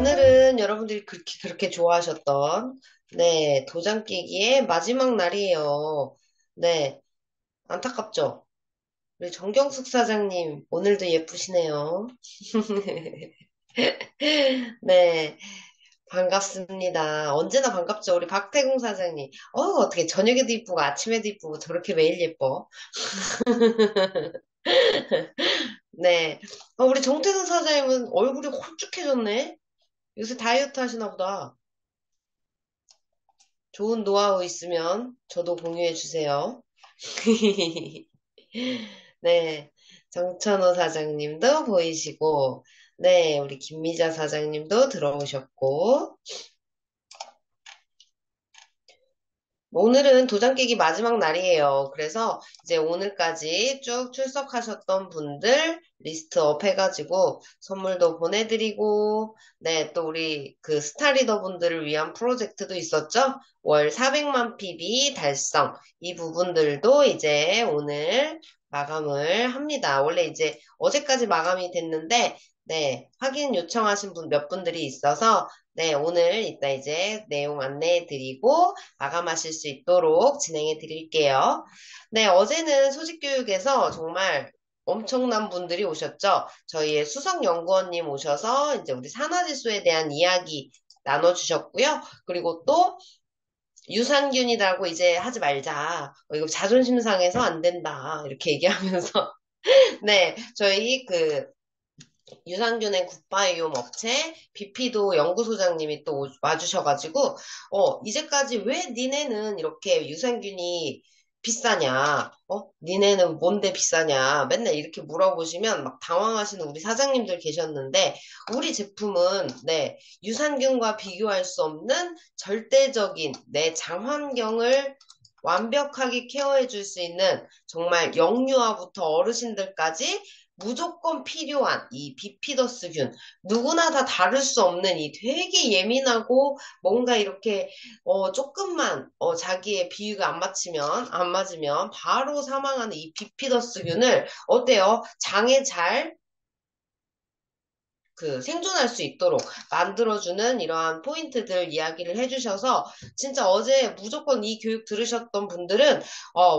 오늘은 여러분들이 그렇게 좋아하셨던, 네, 도장 깨기의 마지막 날이에요. 네, 안타깝죠? 우리 정경숙 사장님, 오늘도 예쁘시네요. 네, 반갑습니다. 언제나 반갑죠? 우리 박태공 사장님. 어떻게 저녁에도 이쁘고 아침에도 이쁘고 저렇게 매일 예뻐? 네. 우리 정태근 사장님은 얼굴이 홀쭉해졌네? 요새 다이어트 하시나 보다. 좋은 노하우 있으면 저도 공유해 주세요. 네, 정천호 사장님도 보이시고, 네, 우리 김미자 사장님도 들어오셨고, 오늘은 도장 깨기 마지막 날이에요. 그래서 이제 오늘까지 쭉 출석하셨던 분들 리스트업 해가지고 선물도 보내드리고, 네, 또 우리 그 스타리더 분들을 위한 프로젝트도 있었죠? 월 400만 PB 달성. 이 부분들도 이제 오늘 마감을 합니다. 원래 이제 어제까지 마감이 됐는데, 네, 확인 요청하신 분 몇 분들이 있어서, 네, 오늘 이따 이제 내용 안내해 드리고, 마감하실 수 있도록 진행해 드릴게요. 네, 어제는 소식교육에서 정말 엄청난 분들이 오셨죠. 저희의 수석연구원님 오셔서 이제 우리 산화질소에 대한 이야기 나눠주셨고요. 그리고 또 유산균이라고 이제 하지 말자. 이거 자존심 상해서 안 된다. 이렇게 얘기하면서 네, 저희 그 유산균의 굿바이옴 업체 비피도 연구소장님이 또 와주셔가지고 이제까지 왜 니네는 이렇게 유산균이 비싸냐? 니네는 뭔데 비싸냐? 맨날 이렇게 물어보시면 막 당황하시는 우리 사장님들 계셨는데 우리 제품은 네, 유산균과 비교할 수 없는 절대적인 내 장 환경을 완벽하게 케어해 줄 수 있는 정말 영유아부터 어르신들까지 무조건 필요한 이 비피더스균, 누구나 다 다룰 수 없는 이 되게 예민하고 뭔가 이렇게 조금만 자기의 비위가 안 맞으면 바로 사망하는 이 비피더스균을 어때요? 장에 잘 그 생존할 수 있도록 만들어주는 이러한 포인트들 이야기를 해주셔서 진짜 어제 무조건 이 교육 들으셨던 분들은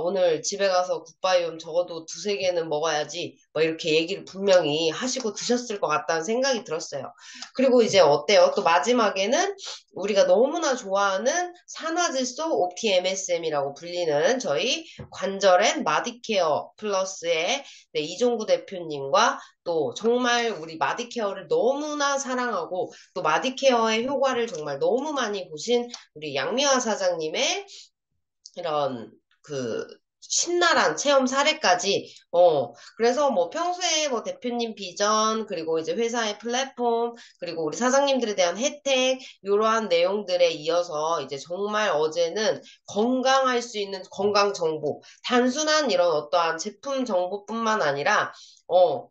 오늘 집에 가서 굿바이옴 적어도 두세 개는 먹어야지 뭐 이렇게 얘기를 분명히 하시고 드셨을 것 같다는 생각이 들었어요. 그리고 이제 어때요? 또 마지막에는 우리가 너무나 좋아하는 산화질소 OPMSM이라고 불리는 저희 관절앤 마디케어 플러스의 네, 이종구 대표님과 또 정말 우리 마디케어를 너무나 사랑하고 또 마디케어의 효과를 정말 너무 많이 보신 우리 양미화 사장님의 이런 그 신랄한 체험 사례까지 그래서 뭐 평소에 뭐 대표님 비전 그리고 이제 회사의 플랫폼 그리고 우리 사장님들에 대한 혜택 이러한 내용들에 이어서 이제 정말 어제는 건강할 수 있는 건강 정보 단순한 이런 어떠한 제품 정보뿐만 아니라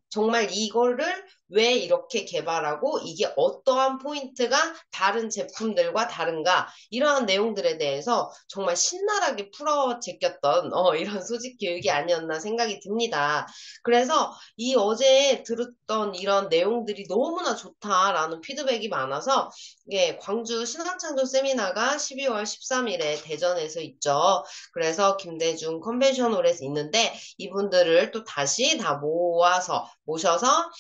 정말 이거를 왜 이렇게 개발하고 이게 어떠한 포인트가 다른 제품들과 다른가 이러한 내용들에 대해서 정말 신랄하게 풀어 제꼈던 이런 소식 교육이 아니었나 생각이 듭니다. 그래서 이 어제 들었던 이런 내용들이 너무나 좋다라는 피드백이 많아서 예, 광주 신학창조 세미나가 12월 13일에 대전에서 있죠. 그래서 김대중 컨벤션홀에서 있는데 이분들을 또 다시 다 모셔서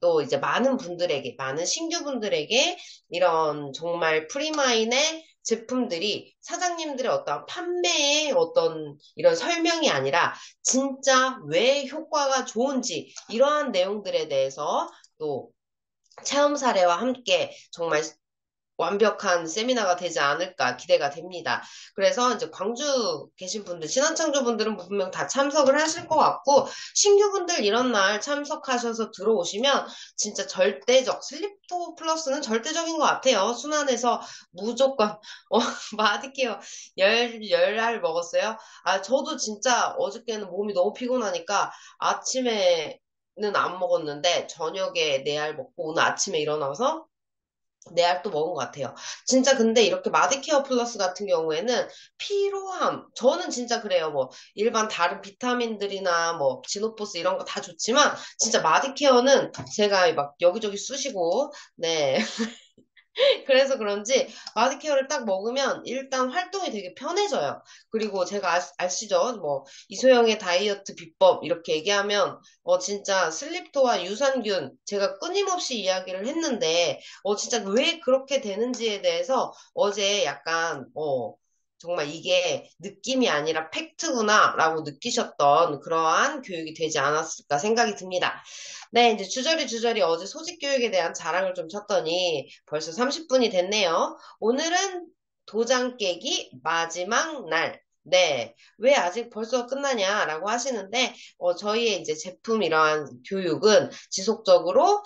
또 이제 많은 분들에게 많은 신규분들에게 이런 정말 프리마인의 제품들이 사장님들의 어떤 판매의 어떤 이런 설명이 아니라 진짜 왜 효과가 좋은지 이러한 내용들에 대해서 또 체험 사례와 함께 정말 완벽한 세미나가 되지 않을까 기대가 됩니다. 그래서 이제 광주 계신 분들, 신한창조 분들은 분명 다 참석을 하실 것 같고, 신규분들 이런 날 참석하셔서 들어오시면 진짜 절대적, 슬립토 플러스는 절대적인 것 같아요. 순환해서 무조건, 마디케어 열 알 먹었어요. 아, 저도 진짜 어저께는 몸이 너무 피곤하니까 아침에는 안 먹었는데, 저녁에 4알 먹고 오늘 아침에 일어나서 네 알도 먹은 것 같아요. 진짜 근데 이렇게 마디케어 플러스 같은 경우에는 피로함, 저는 진짜 그래요. 뭐 일반 다른 비타민들이나 뭐 지노포스 이런 거 다 좋지만 진짜 마디케어는 제가 막 여기저기 쑤시고 네 그래서 그런지 마디케어를 딱 먹으면 일단 활동이 되게 편해져요. 그리고 제가 아시죠? 뭐 이소영의 다이어트 비법 이렇게 얘기하면 진짜 슬립토와 유산균 제가 끊임없이 이야기를 했는데 진짜 왜 그렇게 되는지에 대해서 어제 약간 정말 이게 느낌이 아니라 팩트구나라고 느끼셨던 그러한 교육이 되지 않았을까 생각이 듭니다. 네, 이제 주저리 어제 소직 교육에 대한 자랑을 좀 쳤더니 벌써 30분이 됐네요. 오늘은 도장 깨기 마지막 날. 네, 왜 아직 벌써 끝나냐라고 하시는데, 저희의 이제 제품 이러한 교육은 지속적으로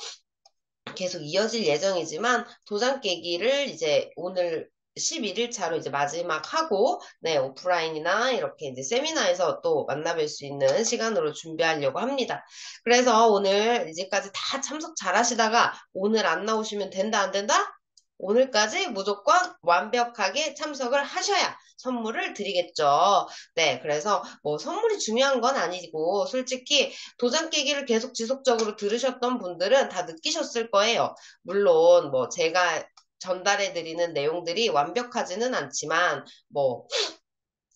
계속 이어질 예정이지만 도장 깨기를 이제 오늘 11일 차로 이제 마지막 하고 네, 오프라인이나 이렇게 이제 세미나에서 또 만나뵐 수 있는 시간으로 준비하려고 합니다. 그래서 오늘 이제까지 다 참석 잘 하시다가 오늘 안 나오시면 된다 안 된다? 오늘까지 무조건 완벽하게 참석을 하셔야 선물을 드리겠죠. 네, 그래서 뭐 선물이 중요한 건 아니고 솔직히 도장 깨기를 계속 지속적으로 들으셨던 분들은 다 느끼셨을 거예요. 물론 뭐 제가 전달해 드리는 내용들이 완벽하지는 않지만 뭐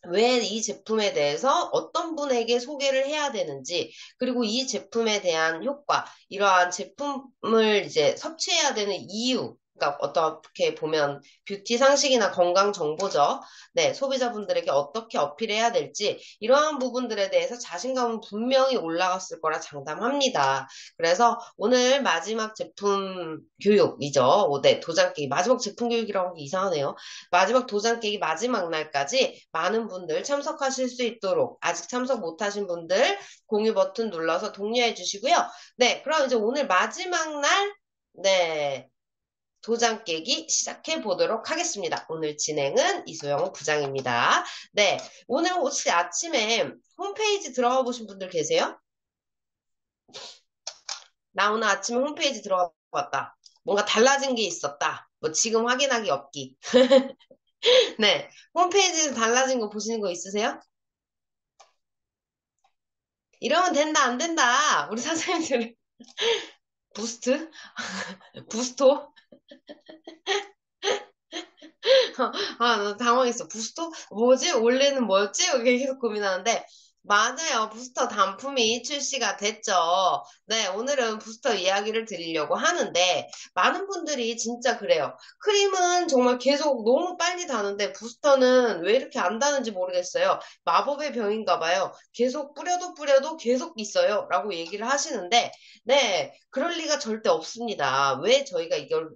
왜 이 제품에 대해서 어떤 분에게 소개를 해야 되는지, 그리고 이 제품에 대한 효과, 이러한 제품을 이제 섭취해야 되는 이유, 그러니까 어떻게 보면 뷰티 상식이나 건강 정보죠. 네, 소비자분들에게 어떻게 어필해야 될지, 이러한 부분들에 대해서 자신감은 분명히 올라갔을 거라 장담합니다. 그래서 오늘 마지막 제품 교육이죠. 네, 도장 깨기. 마지막 제품 교육이라고 하기 이상하네요. 마지막 도장 깨기 마지막 날까지 많은 분들 참석하실 수 있도록 아직 참석 못하신 분들 공유 버튼 눌러서 독려해 주시고요. 네, 그럼 이제 오늘 마지막 날, 네, 도장 깨기 시작해 보도록 하겠습니다. 오늘 진행은 이소영 부장입니다. 네, 오늘 혹시 아침에 홈페이지 들어가 보신 분들 계세요? 나 오늘 아침에 홈페이지 들어가 봤다. 뭔가 달라진 게 있었다. 뭐 지금 확인하기 없기. 네, 홈페이지에서 달라진 거 보시는 거 있으세요? 이러면 된다, 안 된다. 우리 선생님들 부스트? 부스토? 아, 나 당황했어. 부스터? 뭐지? 원래는 뭐였지? 이렇게 계속 고민하는데, 맞아요. 부스터 단품이 출시가 됐죠. 네, 오늘은 부스터 이야기를 드리려고 하는데, 많은 분들이 진짜 그래요. 크림은 정말 계속 너무 빨리 다는데, 부스터는 왜 이렇게 안 다는지 모르겠어요. 마법의 병인가 봐요. 계속 뿌려도 계속 있어요. 라고 얘기를 하시는데, 네, 그럴 리가 절대 없습니다. 왜 저희가 이걸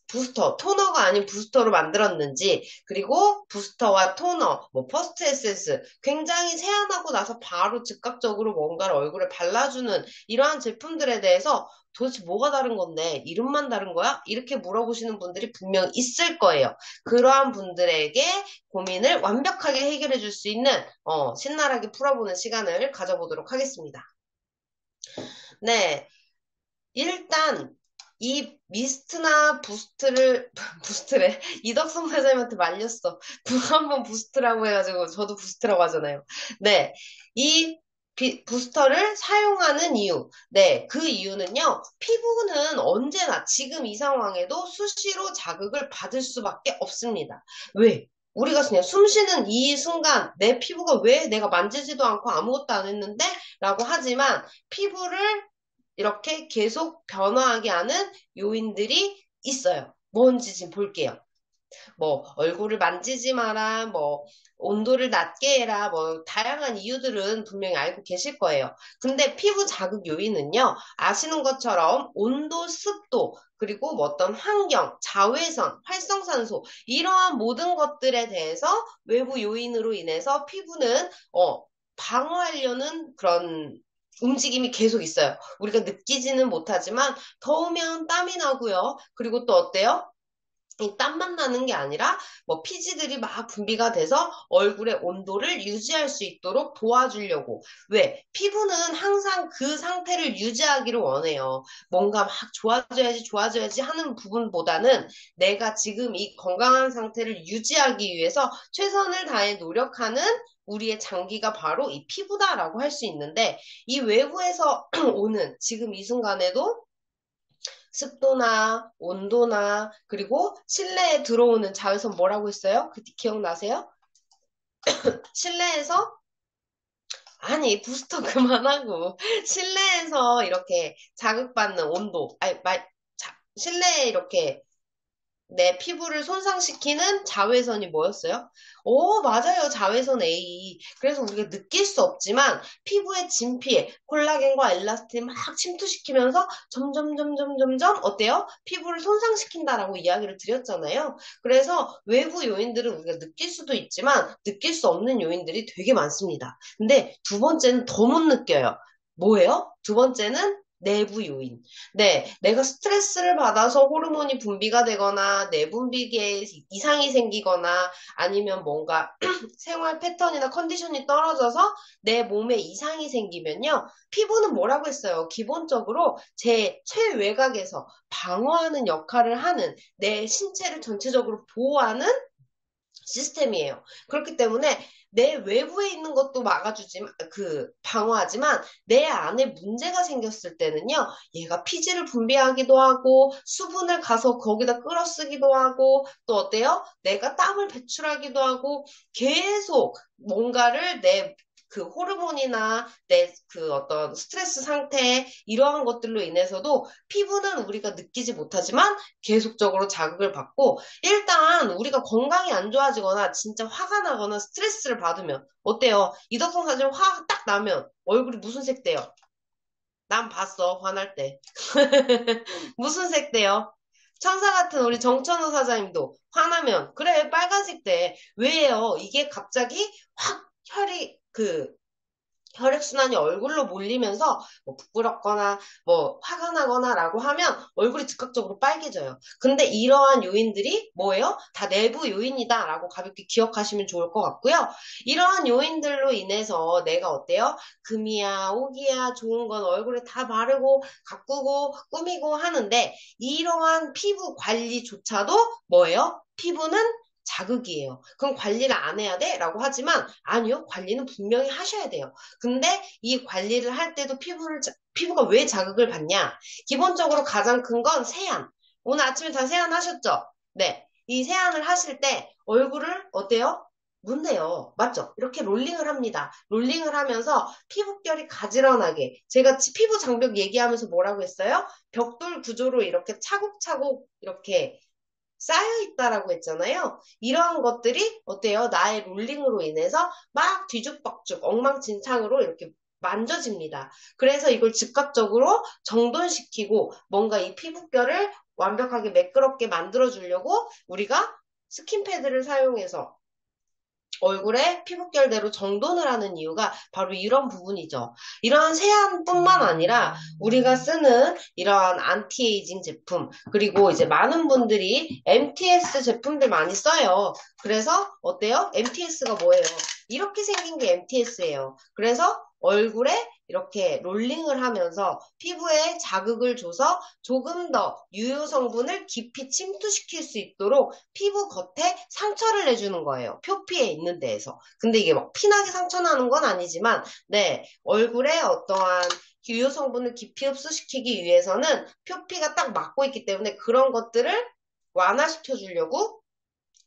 부스터, 토너가 아닌 부스터로 만들었는지, 그리고 부스터와 토너, 뭐 퍼스트 에센스, 굉장히 세안하고 나서 바로 즉각적으로 뭔가를 얼굴에 발라주는 이러한 제품들에 대해서 도대체 뭐가 다른 건데, 이름만 다른 거야? 이렇게 물어보시는 분들이 분명 있을 거예요. 그러한 분들에게 고민을 완벽하게 해결해 줄 수 있는, 신나게 풀어보는 시간을 가져보도록 하겠습니다. 네. 일단 이 미스트나 부스트를 부스트래 이덕성 사장님한테 말렸어. 한번 부스트라고 해가지고 저도 부스트라고 하잖아요. 네, 이 부스터를 사용하는 이유. 네, 그 이유는요. 피부는 언제나 지금 이 상황에도 수시로 자극을 받을 수밖에 없습니다. 왜? 우리가 그냥 숨 쉬는 이 순간 내 피부가 왜 내가 만지지도 않고 아무것도 안 했는데? 라고 하지만 피부를 이렇게 계속 변화하게 하는 요인들이 있어요. 뭔지 지금 볼게요. 뭐 얼굴을 만지지 마라, 뭐 온도를 낮게 해라, 뭐 다양한 이유들은 분명히 알고 계실 거예요. 근데 피부 자극 요인은요, 아시는 것처럼 온도, 습도, 그리고 뭐 어떤 환경, 자외선, 활성산소 이러한 모든 것들에 대해서 외부 요인으로 인해서 피부는 방어하려는 그런 움직임이 계속 있어요. 우리가 느끼지는 못하지만 더우면 땀이 나고요. 그리고 또 어때요? 이 땀만 나는 게 아니라 뭐 피지들이 막 분비가 돼서 얼굴의 온도를 유지할 수 있도록 도와주려고. 왜? 피부는 항상 그 상태를 유지하기를 원해요. 뭔가 막 좋아져야지 하는 부분보다는 내가 지금 이 건강한 상태를 유지하기 위해서 최선을 다해 노력하는 우리의 장기가 바로 이 피부다라고 할 수 있는데 이 외부에서 오는 지금 이 순간에도 습도나 온도나 그리고 실내에 들어오는 자외선 뭐라고 했어요? 그 기억나세요? 실내에서 아니 부스터 그만하고 실내에서 이렇게 자극받는 온도 아니 실내에 이렇게 내 피부를 손상시키는 자외선이 뭐였어요? 오, 맞아요. 자외선 A. 그래서 우리가 느낄 수 없지만 피부의 진피에 콜라겐과 엘라스틴 막 침투시키면서 점점 어때요? 피부를 손상시킨다라고 이야기를 드렸잖아요. 그래서 외부 요인들은 우리가 느낄 수도 있지만 느낄 수 없는 요인들이 되게 많습니다. 근데 두 번째는 더 못 느껴요. 뭐예요? 두 번째는 내부 요인. 네, 내가 스트레스를 받아서 호르몬이 분비가 되거나 내분비계에 이상이 생기거나 아니면 뭔가 생활 패턴이나 컨디션이 떨어져서 내 몸에 이상이 생기면요. 피부는 뭐라고 했어요? 기본적으로 제 최외곽에서 방어하는 역할을 하는 내 신체를 전체적으로 보호하는 시스템이에요. 그렇기 때문에 내 외부에 있는 것도 막아주지만, 방어하지만, 내 안에 문제가 생겼을 때는요, 얘가 피지를 분비하기도 하고, 수분을 가서 거기다 끌어쓰기도 하고, 또 어때요? 내가 땀을 배출하기도 하고, 계속 뭔가를 내 그 호르몬이나 내 그 어떤 스트레스 상태, 이러한 것들로 인해서도 피부는 우리가 느끼지 못하지만 계속적으로 자극을 받고, 일단 우리가 건강이 안 좋아지거나 진짜 화가 나거나 스트레스를 받으면 어때요? 이덕성 사진 화 딱 나면 얼굴이 무슨 색 돼요? 난 봤어, 화날 때. 무슨 색 돼요? 천사 같은 우리 정천우 사장님도 화나면 그래 빨간색 돼. 왜요? 이게 갑자기 확 혈이 혈액순환이 얼굴로 몰리면서 뭐 부끄럽거나 뭐 화가 나거나 라고 하면 얼굴이 즉각적으로 빨개져요. 근데 이러한 요인들이 뭐예요? 다 내부 요인이다 라고 가볍게 기억하시면 좋을 것 같고요. 이러한 요인들로 인해서 내가 어때요? 금이야, 오기야, 좋은 건 얼굴에 다 바르고 가꾸고 꾸미고 하는데 이러한 피부 관리조차도 뭐예요? 피부는 자극이에요. 그럼 관리를 안 해야 돼? 라고 하지만 아니요. 관리는 분명히 하셔야 돼요. 근데 이 관리를 할 때도 피부가 왜 자극을 받냐? 기본적으로 가장 큰 건 세안. 오늘 아침에 다 세안하셨죠? 네. 이 세안을 하실 때 얼굴을 어때요? 문대요. 맞죠? 이렇게 롤링을 합니다. 롤링을 하면서 피부결이 가지런하게. 제가 피부 장벽 얘기하면서 뭐라고 했어요? 벽돌 구조로 이렇게 차곡차곡 이렇게 쌓여 있다라고 했잖아요. 이러한 것들이 어때요? 나의 롤링으로 인해서 막 뒤죽박죽 엉망진창으로 이렇게 만져집니다. 그래서 이걸 즉각적으로 정돈시키고 뭔가 이 피부결을 완벽하게 매끄럽게 만들어 주려고 우리가 스킨패드를 사용해서 얼굴에 피부결대로 정돈을 하는 이유가 바로 이런 부분이죠. 이러한 세안뿐만 아니라 우리가 쓰는 이러한 안티에이징 제품, 그리고 이제 많은 분들이 MTS 제품들 많이 써요. 그래서 어때요? MTS가 뭐예요? 이렇게 생긴 게 MTS예요. 그래서 얼굴에 이렇게 롤링을 하면서 피부에 자극을 줘서 조금 더 유효 성분을 깊이 침투시킬 수 있도록 피부 겉에 상처를 내주는 거예요. 표피에 있는 데에서. 근데 이게 막 피나게 상처 나는 건 아니지만, 네, 얼굴에 어떠한 유효 성분을 깊이 흡수시키기 위해서는 표피가 딱 막고 있기 때문에 그런 것들을 완화시켜 주려고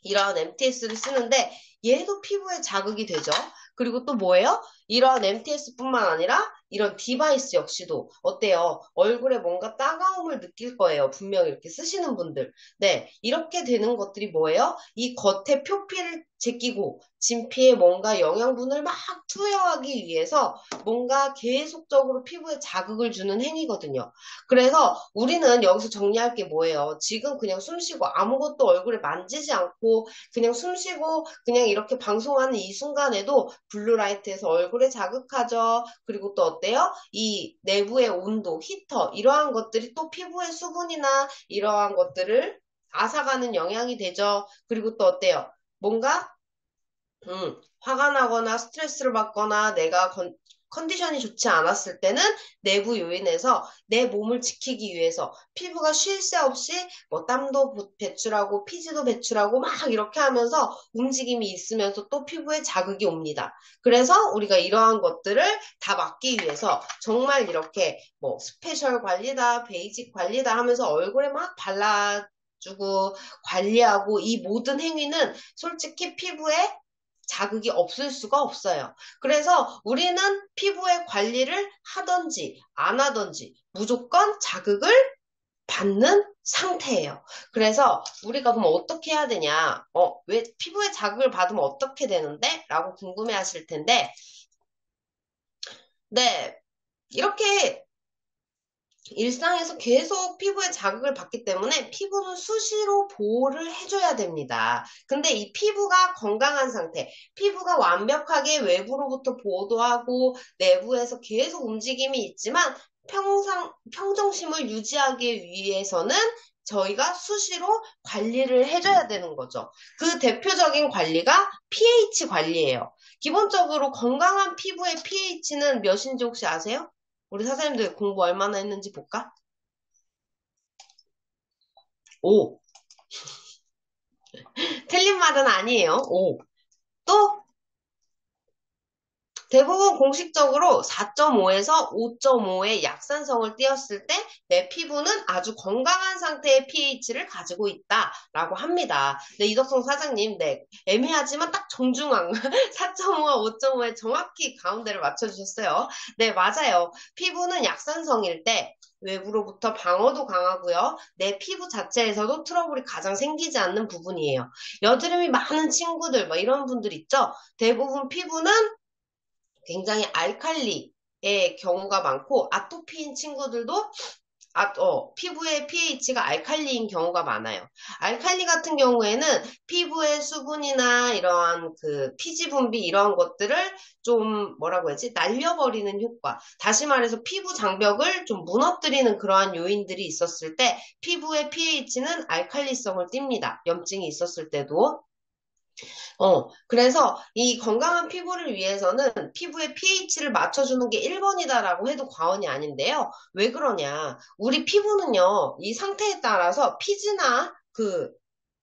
이러한 MTS를 쓰는데 얘도 피부에 자극이 되죠. 그리고 또 뭐예요? 이러한 MTS뿐만 아니라 이런 디바이스 역시도 어때요? 얼굴에 뭔가 따가움을 느낄 거예요. 분명히 이렇게 쓰시는 분들. 네, 이렇게 되는 것들이 뭐예요? 이 겉에 표피를 제끼고 진피에 뭔가 영양분을 막 투여하기 위해서 뭔가 계속적으로 피부에 자극을 주는 행위거든요. 그래서 우리는 여기서 정리할 게 뭐예요? 지금 그냥 숨 쉬고 아무것도 얼굴에 만지지 않고 그냥 숨 쉬고 그냥 이렇게 방송하는 이 순간에도 블루라이트에서 얼굴에 자극하죠. 그리고 또 어때요? 이 내부의 온도, 히터 이러한 것들이 또 피부의 수분이나 이러한 것들을 앗아가는 영향이 되죠. 그리고 또 어때요? 뭔가 화가 나거나 스트레스를 받거나 내가 컨디션이 좋지 않았을 때는 내부 요인에서 내 몸을 지키기 위해서 피부가 쉴 새 없이 뭐 땀도 배출하고 피지도 배출하고 막 이렇게 하면서 움직임이 있으면서 또 피부에 자극이 옵니다. 그래서 우리가 이러한 것들을 다 막기 위해서 정말 이렇게 뭐 스페셜 관리다, 베이직 관리다 하면서 얼굴에 막 발라주고 관리하고 이 모든 행위는 솔직히 피부에 자극이 없을 수가 없어요. 그래서 우리는 피부의 관리를 하든지 안 하든지 무조건 자극을 받는 상태예요. 그래서 우리가 그럼 어떻게 해야 되냐? 왜 피부에 자극을 받으면 어떻게 되는데? 라고 궁금해 하실 텐데, 네, 이렇게 일상에서 계속 피부에 자극을 받기 때문에 피부는 수시로 보호를 해줘야 됩니다. 근데 이 피부가 건강한 상태, 피부가 완벽하게 외부로부터 보호도 하고 내부에서 계속 움직임이 있지만 평정심을 유지하기 위해서는 저희가 수시로 관리를 해줘야 되는 거죠. 그 대표적인 관리가 pH 관리예요. 기본적으로 건강한 피부의 pH는 몇인지 혹시 아세요? 우리 사장님들 공부 얼마나 했는지 볼까? 5. 틀린 말은 아니에요. 5. 또 대부분 공식적으로 4.5에서 5.5의 약산성을 띄었을 때 내 피부는 아주 건강한 상태의 pH를 가지고 있다라고 합니다. 네, 이덕성 사장님, 네, 애매하지만 딱 정중앙 4.5와 5.5의 정확히 가운데를 맞춰주셨어요. 네, 맞아요. 피부는 약산성일 때 외부로부터 방어도 강하고요. 내 피부 자체에서도 트러블이 가장 생기지 않는 부분이에요. 여드름이 많은 친구들, 뭐 이런 분들 있죠? 대부분 피부는 굉장히 알칼리의 경우가 많고 아토피인 친구들도 피부의 pH가 알칼리인 경우가 많아요. 알칼리 같은 경우에는 피부의 수분이나 이러한 그 피지 분비 이러한 것들을 좀 뭐라고 해야지 날려버리는 효과. 다시 말해서 피부 장벽을 좀 무너뜨리는 그러한 요인들이 있었을 때 피부의 pH는 알칼리성을 띱니다. 염증이 있었을 때도. 그래서 이 건강한 피부를 위해서는 피부의 pH를 맞춰주는 게 1번이다라고 해도 과언이 아닌데요. 왜 그러냐. 우리 피부는요, 이 상태에 따라서 피지나 그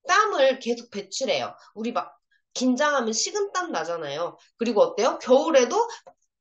땀을 계속 배출해요. 우리 막 긴장하면 식은땀 나잖아요. 그리고 어때요? 겨울에도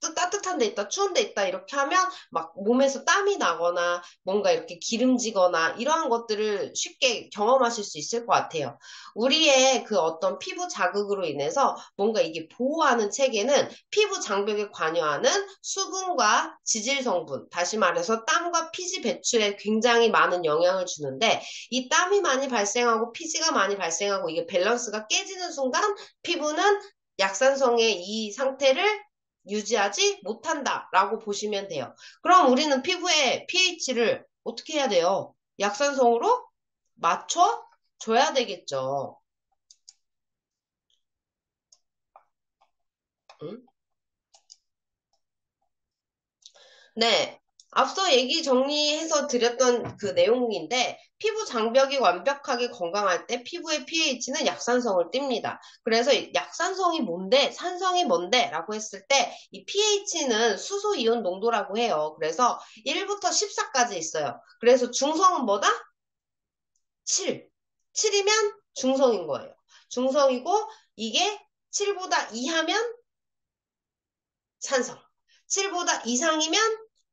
또 따뜻한 데 있다, 추운 데 있다, 이렇게 하면 막 몸에서 땀이 나거나 뭔가 이렇게 기름지거나 이러한 것들을 쉽게 경험하실 수 있을 것 같아요. 우리의 그 어떤 피부 자극으로 인해서 뭔가 이게 보호하는 체계는 피부 장벽에 관여하는 수분과 지질 성분, 다시 말해서 땀과 피지 배출에 굉장히 많은 영향을 주는데 이 땀이 많이 발생하고 피지가 많이 발생하고 이게 밸런스가 깨지는 순간 피부는 약산성의 이 상태를 유지하지 못한다라고 보시면 돼요. 그럼 우리는 피부의 pH를 어떻게 해야 돼요? 약산성으로 맞춰줘야 되겠죠. 응? 네. 앞서 얘기 정리해서 드렸던 그 내용인데, 피부 장벽이 완벽하게 건강할 때 피부의 pH는 약산성을 띱니다. 그래서 이 약산성이 뭔데, 산성이 뭔데? 라고 했을 때, 이 pH는 수소 이온 농도라고 해요. 그래서 1부터 14까지 있어요. 그래서 중성은 뭐다? 7. 7이면 중성인 거예요. 중성이고, 이게 7보다 이하면 산성. 7보다 이상이면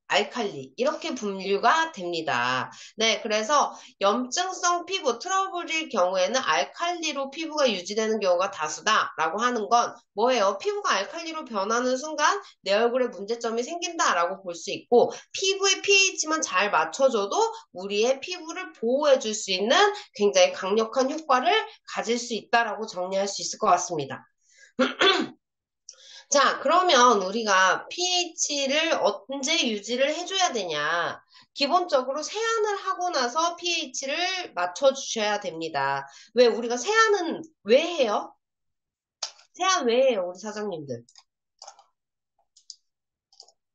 알칼리. 이렇게 분류가 됩니다. 네, 그래서 염증성 피부 트러블일 경우에는 알칼리로 피부가 유지되는 경우가 다수다라고 하는 건 뭐예요? 피부가 알칼리로 변하는 순간 내 얼굴에 문제점이 생긴다라고 볼 수 있고 피부의 pH만 잘 맞춰줘도 우리의 피부를 보호해 줄 수 있는 굉장히 강력한 효과를 가질 수 있다라고 정리할 수 있을 것 같습니다. 자, 그러면 우리가 pH를 언제 유지를 해줘야 되냐? 기본적으로 세안을 하고 나서 pH를 맞춰주셔야 됩니다. 왜 우리가 세안은 왜 해요? 세안 왜 해요, 우리 사장님들?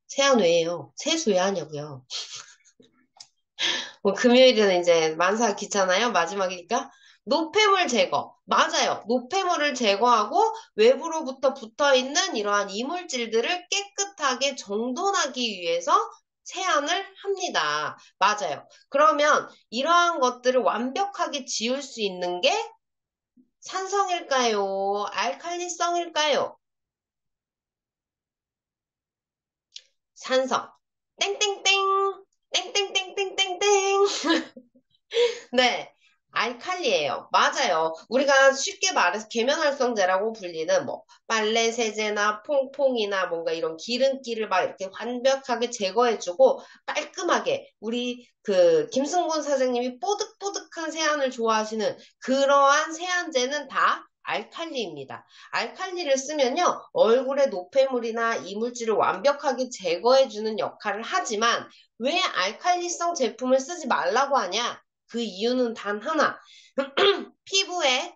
세안 왜 해요? 세수 왜 하냐고요? 뭐 금요일은 이제 만사 귀찮아요? 마지막이니까? 노폐물 제거. 맞아요. 노폐물을 제거하고 외부로부터 붙어 있는 이러한 이물질들을 깨끗하게 정돈하기 위해서 세안을 합니다. 맞아요. 그러면 이러한 것들을 완벽하게 지울 수 있는 게 산성일까요? 알칼리성일까요? 산성. 땡땡땡. 땡땡땡땡땡땡. 네. 알칼리예요. 맞아요. 우리가 쉽게 말해서 계면활성제라고 불리는 뭐 빨래 세제나 퐁퐁이나 뭔가 이런 기름기를 막 이렇게 완벽하게 제거해주고 깔끔하게 우리 그 김승곤 사장님이 뽀득뽀득한 세안을 좋아하시는 그러한 세안제는 다 알칼리입니다. 알칼리를 쓰면요, 얼굴의 노폐물이나 이물질을 완벽하게 제거해주는 역할을 하지만 왜 알칼리성 제품을 쓰지 말라고 하냐? 그 이유는 단 하나. 피부의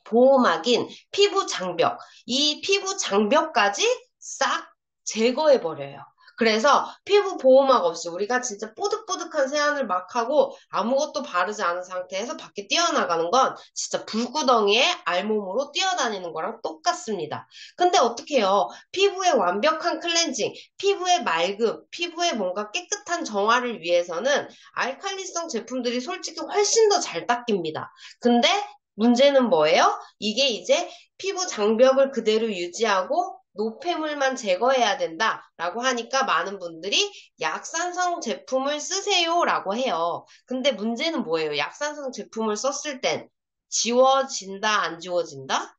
보호막인 피부 장벽. 이 피부 장벽까지 싹 제거해버려요. 그래서 피부 보호막 없이 우리가 진짜 뽀득뽀득한 세안을 막 하고 아무것도 바르지 않은 상태에서 밖에 뛰어나가는 건 진짜 불구덩이에 알몸으로 뛰어다니는 거랑 똑같습니다. 근데 어떻게 해요? 피부의 완벽한 클렌징, 피부의 맑음, 피부의 뭔가 깨끗한 정화를 위해서는 알칼리성 제품들이 솔직히 훨씬 더 잘 닦입니다. 근데 문제는 뭐예요? 이게 이제 피부 장벽을 그대로 유지하고 노폐물만 제거해야 된다라고 하니까 많은 분들이 약산성 제품을 쓰세요라고 해요. 근데 문제는 뭐예요? 약산성 제품을 썼을 땐 지워진다, 안 지워진다?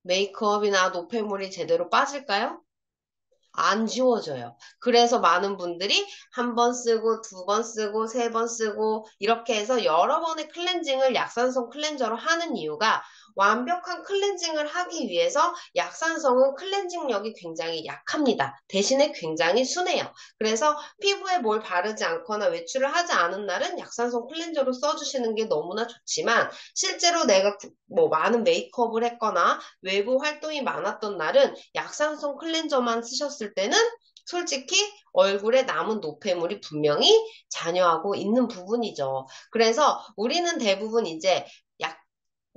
메이크업이나 노폐물이 제대로 빠질까요? 안 지워져요. 그래서 많은 분들이 한 번 쓰고, 두 번 쓰고, 세 번 쓰고, 이렇게 해서 여러 번의 클렌징을 약산성 클렌저로 하는 이유가 완벽한 클렌징을 하기 위해서 약산성은 클렌징력이 굉장히 약합니다. 대신에 굉장히 순해요. 그래서 피부에 뭘 바르지 않거나 외출을 하지 않은 날은 약산성 클렌저로 써주시는 게 너무나 좋지만 실제로 내가 뭐 많은 메이크업을 했거나 외부 활동이 많았던 날은 약산성 클렌저만 쓰셨을 때는 솔직히 얼굴에 남은 노폐물이 분명히 잔여하고 있는 부분이죠. 그래서 우리는 대부분 이제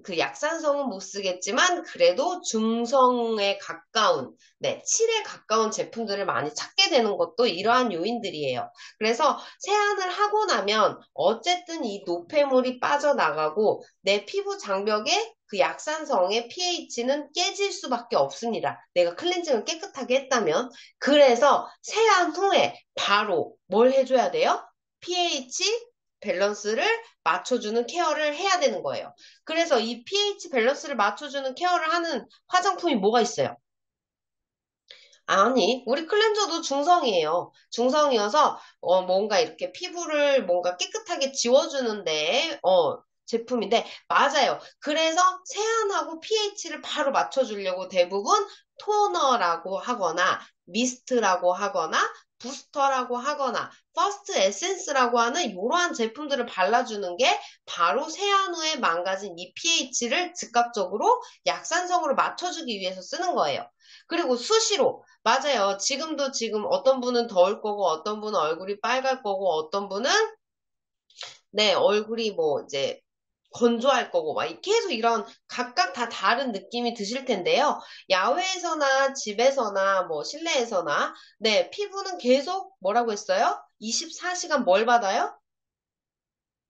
그 약산성은 못 쓰겠지만 그래도 중성에 가까운, 네, 7에 가까운 제품들을 많이 찾게 되는 것도 이러한 요인들이에요. 그래서 세안을 하고 나면 어쨌든 이 노폐물이 빠져나가고 내 피부 장벽에 그 약산성의 pH는 깨질 수밖에 없습니다. 내가 클렌징을 깨끗하게 했다면. 그래서 세안 후에 바로 뭘 해줘야 돼요? pH 밸런스를 맞춰주는 케어를 해야 되는 거예요. 그래서 이 pH 밸런스를 맞춰주는 케어를 하는 화장품이 뭐가 있어요? 아니, 우리 클렌저도 중성이에요. 중성이어서 뭔가 이렇게 피부를 뭔가 깨끗하게 지워주는데 제품인데 맞아요. 그래서 세안하고 pH를 바로 맞춰주려고 대부분 토너라고 하거나 미스트라고 하거나 부스터라고 하거나 퍼스트 에센스라고 하는 이러한 제품들을 발라주는 게 바로 세안 후에 망가진 이 pH를 즉각적으로 약산성으로 맞춰주기 위해서 쓰는 거예요. 그리고 수시로 맞아요. 지금 어떤 분은 더울 거고, 어떤 분은 얼굴이 빨갈 거고, 어떤 분은, 네, 얼굴이 뭐, 이제, 건조할 거고, 막, 계속 이런 각각 다 다른 느낌이 드실 텐데요. 야외에서나 집에서나 뭐, 실내에서나, 네, 피부는 계속 뭐라고 했어요? 24시간 뭘 받아요?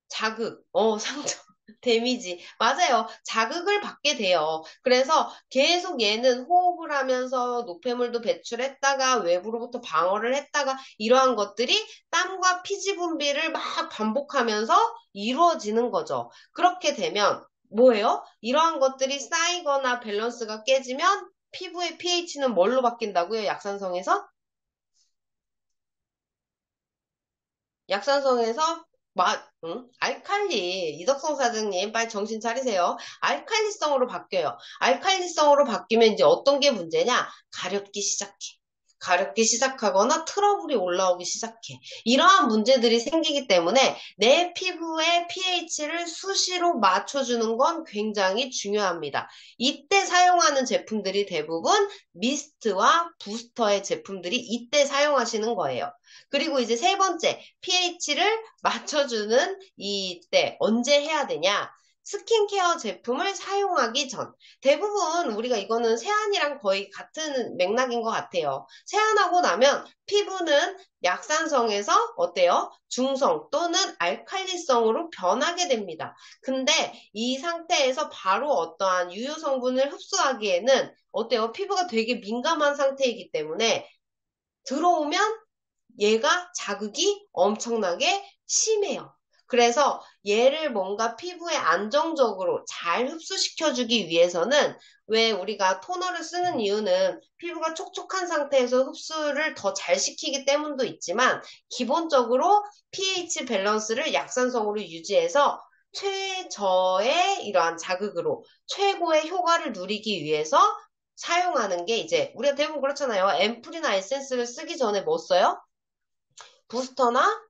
자극, 상처, 데미지. 맞아요. 자극을 받게 돼요. 그래서 계속 얘는 호흡을 하면서 노폐물도 배출했다가 외부로부터 방어를 했다가 이러한 것들이 땀과 피지 분비를 막 반복하면서 이루어지는 거죠. 그렇게 되면 뭐예요? 이러한 것들이 쌓이거나 밸런스가 깨지면 피부의 pH는 뭘로 바뀐다고요? 약산성에서? 약산성에서 응? 알칼리, 이덕성 사장님, 빨리 정신 차리세요. 알칼리성으로 바뀌어요. 알칼리성으로 바뀌면 이제 어떤 게 문제냐? 가렵기 시작해. 가렵기 시작하거나 트러블이 올라오기 시작해. 이러한 문제들이 생기기 때문에 내 피부의 pH를 수시로 맞춰주는 건 굉장히 중요합니다. 이때 사용하는 제품들이 대부분 미스트와 부스터의 제품들이 이때 사용하시는 거예요. 그리고 이제 세 번째, pH를 맞춰주는 이때 언제 해야 되냐? 스킨케어 제품을 사용하기 전. 대부분 우리가 이거는 세안이랑 거의 같은 맥락인 것 같아요. 세안하고 나면 피부는 약산성에서 어때요? 중성 또는 알칼리성으로 변하게 됩니다. 근데 이 상태에서 바로 어떠한 유효 성분을 흡수하기에는 어때요? 피부가 되게 민감한 상태이기 때문에 들어오면 얘가 자극이 엄청나게 심해요. 그래서 얘를 뭔가 피부에 안정적으로 잘 흡수시켜주기 위해서는 왜 우리가 토너를 쓰는 이유는 피부가 촉촉한 상태에서 흡수를 더 잘 시키기 때문도 있지만 기본적으로 pH 밸런스를 약산성으로 유지해서 최저의 이러한 자극으로 최고의 효과를 누리기 위해서 사용하는 게 이제 우리가 대부분 그렇잖아요. 앰플이나 에센스를 쓰기 전에 뭐 써요? 부스터나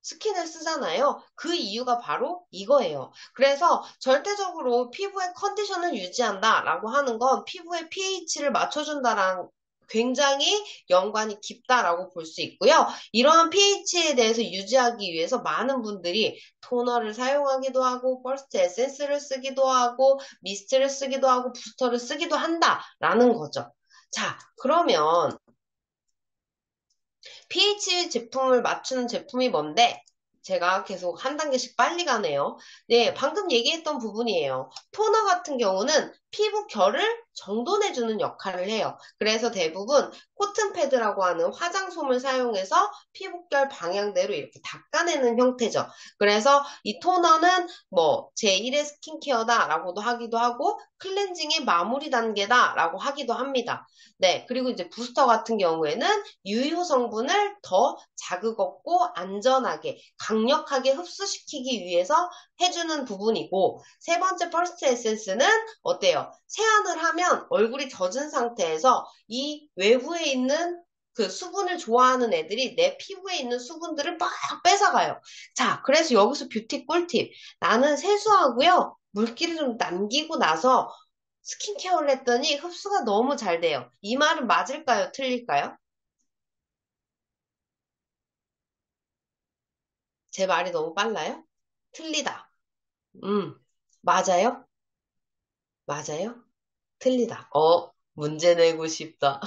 스킨을 쓰잖아요. 그 이유가 바로 이거예요. 그래서 절대적으로 피부의 컨디션을 유지한다라고 하는 건 피부의 pH를 맞춰준다랑 굉장히 연관이 깊다라고 볼 수 있고요. 이러한 pH에 대해서 유지하기 위해서 많은 분들이 토너를 사용하기도 하고, 퍼스트 에센스를 쓰기도 하고, 미스트를 쓰기도 하고, 부스터를 쓰기도 한다라는 거죠. 자, 그러면 pH 제품을 맞추는 제품이 뭔데? 제가 계속 한 단계씩 빨리 가네요. 네, 방금 얘기했던 부분이에요. 토너 같은 경우는 피부 결을 정돈해주는 역할을 해요. 그래서 대부분 코튼 패드라고 하는 화장솜을 사용해서 피부결 방향대로 이렇게 닦아내는 형태죠. 그래서 이 토너는 뭐 제1의 스킨케어다라고도 하기도 하고 클렌징의 마무리 단계다라고 하기도 합니다. 네, 그리고 이제 부스터 같은 경우에는 유효 성분을 더 자극 없고 안전하게 강력하게 흡수시키기 위해서 해주는 부분이고 세 번째 퍼스트 에센스는 어때요? 세안을 하면 얼굴이 젖은 상태에서 이 외부에 있는 그 수분을 좋아하는 애들이 내 피부에 있는 수분들을 막 뺏어가요. 자, 그래서 여기서 뷰티 꿀팁. 나는 세수하고요. 물기를 좀 남기고 나서 스킨케어를 했더니 흡수가 너무 잘 돼요. 이 말은 맞을까요? 틀릴까요? 제 말이 너무 빨라요? 틀리다. 음, 맞아요? 맞아요? 틀리다. 문제 내고 싶다.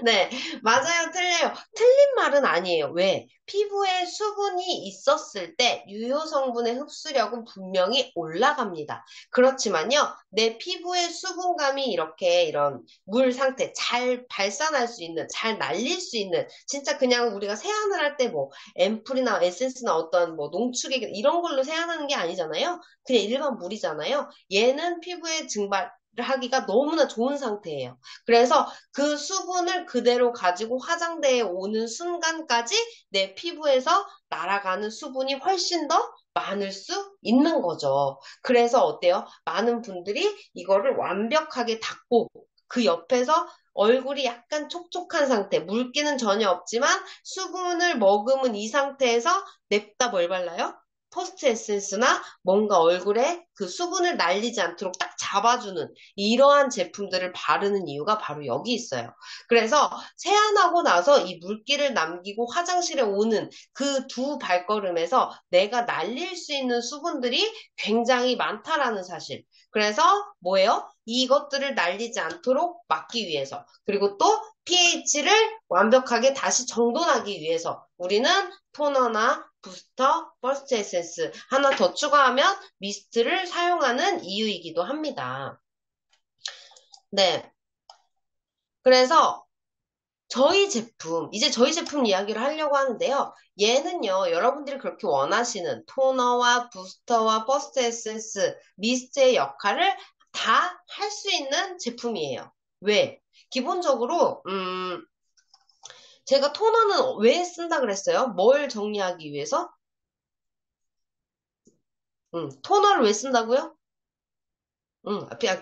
네, 맞아요, 틀려요. 틀린 말은 아니에요. 왜? 피부에 수분이 있었을 때 유효 성분의 흡수력은 분명히 올라갑니다. 그렇지만요, 내 피부의 수분감이 이렇게 이런 물 상태 잘 발산할 수 있는, 잘 날릴 수 있는, 진짜 그냥 우리가 세안을 할 때 뭐, 앰플이나 에센스나 어떤 뭐 농축액 이런 걸로 세안하는 게 아니잖아요. 그냥 일반 물이잖아요. 얘는 피부에 증발, 하기가 너무나 좋은 상태예요. 그래서 그 수분을 그대로 가지고 화장대에 오는 순간까지 내 피부에서 날아가는 수분이 훨씬 더 많을 수 있는 거죠. 그래서 어때요? 많은 분들이 이거를 완벽하게 닦고 그 옆에서 얼굴이 약간 촉촉한 상태, 물기는 전혀 없지만 수분을 머금은 이 상태에서 냅다 뭘 발라요? 포스트 에센스나 뭔가 얼굴에 그 수분을 날리지 않도록 딱 잡아주는 이러한 제품들을 바르는 이유가 바로 여기 있어요. 그래서 세안하고 나서 이 물기를 남기고 화장실에 오는 그 두 발걸음에서 내가 날릴 수 있는 수분들이 굉장히 많다라는 사실. 그래서 뭐예요? 이것들을 날리지 않도록 막기 위해서. 그리고 또 pH를 완벽하게 다시 정돈하기 위해서 우리는 토너나 부스터, 퍼스트 에센스 하나 더 추가하면 미스트를 사용하는 이유이기도 합니다. 네. 그래서 이제 저희 제품 이야기를 하려고 하는데요. 얘는요, 여러분들이 그렇게 원하시는 토너와 부스터와 퍼스트 에센스, 미스트의 역할을 다 할 수 있는 제품이에요. 왜? 기본적으로, 제가 토너는 왜 쓴다 그랬어요? 뭘 정리하기 위해서? 토너를 왜 쓴다고요?